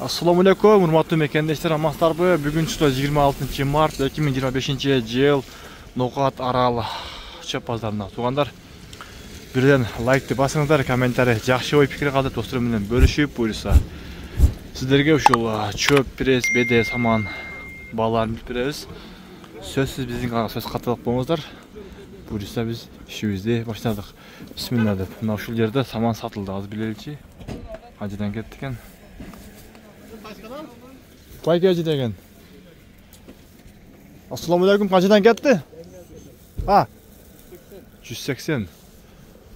Assalamu alaikum, урматтуу мекендештер, амансыздарбы? Бүгүн 26 март 2025 жыл Ноқат Арал чөп базарына тугандар. Бирден лайкты басыңыздар, комментарий, жакшы ой пикир калдырып достор менен бөлүшүп, буйруса сиздерге ушул чөп пресс, беде, саман бааларын билип беребиз. Сөзсүз биздин сөз катылып болуңуздар. Буйруса биз ишибизди баштадык. Бисмилла деп. Мына ушул жерде саман сатылды, аз билеличи. Ажыдан кетти экен. Қай кежі деген? Ассаламу алейкум, қаншадан кетті? 180.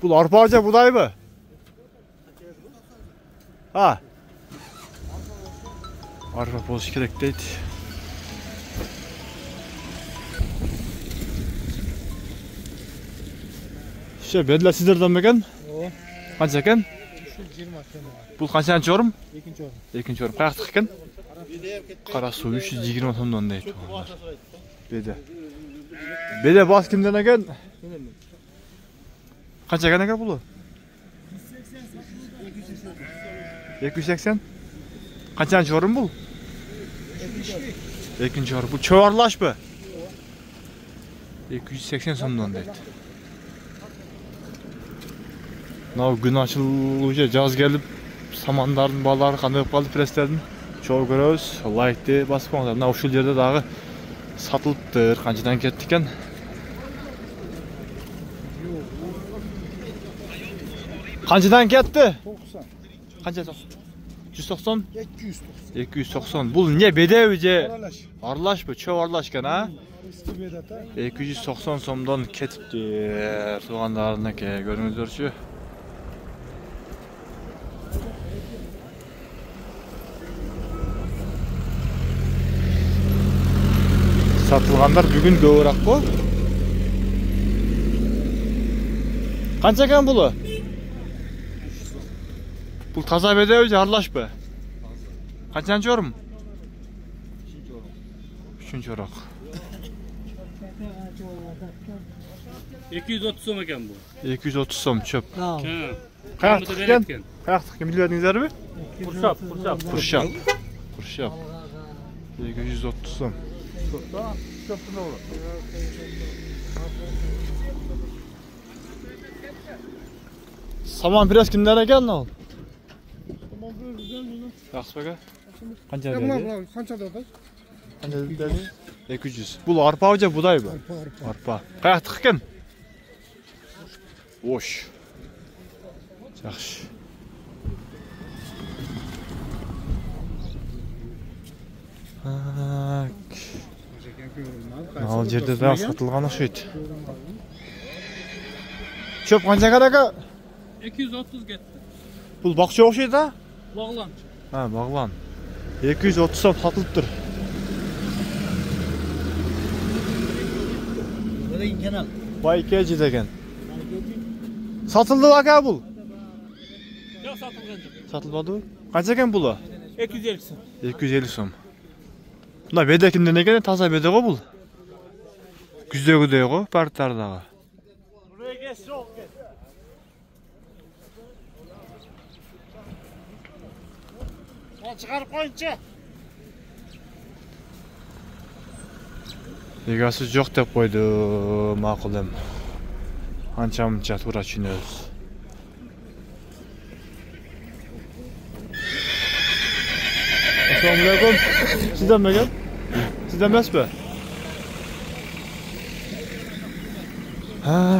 Бұл арпа же бұдай бі? Арпа болуш керек дейді. Беділер сіздерден бекен? Қанша екен? Бұл қаншанчы орым? Екінші орым. Қаяқтық екен? Қара су 320 сомдон дейді. Беде бас кімден екен? Қанша екен екен бұлы? 280. Қаншанчы орым бұл? Екінші орым. Бұл чөп аралаш бі? 280 сомдон дейді. Мынау күн ашылуу же жаз келип, самандардын баалары кандай болуп калды престердин. Чоң көрөбүз. Лайкты басып коңуздар. Мына ушул жерде дагы сатылыптыр. Канчадан кетти экен? Канчадан кетти? 90. Канча? 190? 290. Бул не бедеби же аралашпы? Чөп аралаш экен, а? 290 сомдон кетипти. Тугандарынаке көрүңүздөрчү. Satılganlar bugün doğurak bu. Kança ekan bulu? Bul taza bedevi же aralaş be? Kançanчы orum? 3-cü orak. 230 som ekan bu. 230 som çöp. Qayaqtıq ekan? Qayaqtıq ekan biliyordingizlar mi? Qurshab. 230 som. Saman biraz kimden ekan ol? Yaxşı baka. Qancha dedi? Qancha dedi? Qancha dedi? 200. Bul arpa hoca buday mı? Arpa. Qayaqtıq ekan? Oş. Yaxşı. Al жерде да сатылган окшойт. Чөп канча aka? 230 ketdi. Бул бакча окшойт да? Баглан. Баглан. 230 сом сатылыптыр. Деген канал. Байкежи деген. Сатылды aka бул? Жок, сатылган жок. Сатылбады? Канча экен бул? 250 сом. 250 сом. Мына беде кимден экен? Таза беде го бул. Күздөгүдөй го, парктардагы. Чыгарып коюнчу. Эгасы жок деп койду, макул эм. Анча-мынча туура түшүнөбүз. Assalamu alaikum. Sizden mi gel? Sizden emesmi?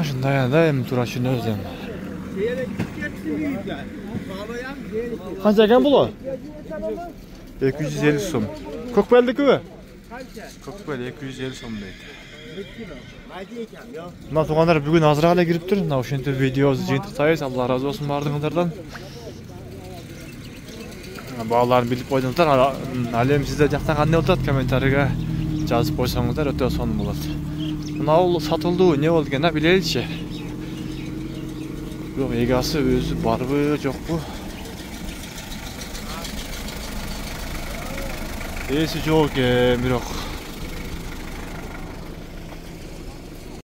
Şunday da hem turaşını özlem. Kança ekan bulu? 250 som. Kökbel'deki mi? Kökbel 250 som deydi. Mına tuğanlar bugün azırağı ele giriptir. Mına uşentip videomuzu jыйынтыктайбыз. Allah razı olsun bardığınızlardan. Bağlarını bilip koydunuzlar. Alem sizde jакта kандай болот? Комментарийге жазып койсоңуздар өтө сонун болот. Мына ул сатылды, не болду экен, билеличи. Жок, эгасы өзү барбы, жокпу? Эси жок экен, бирок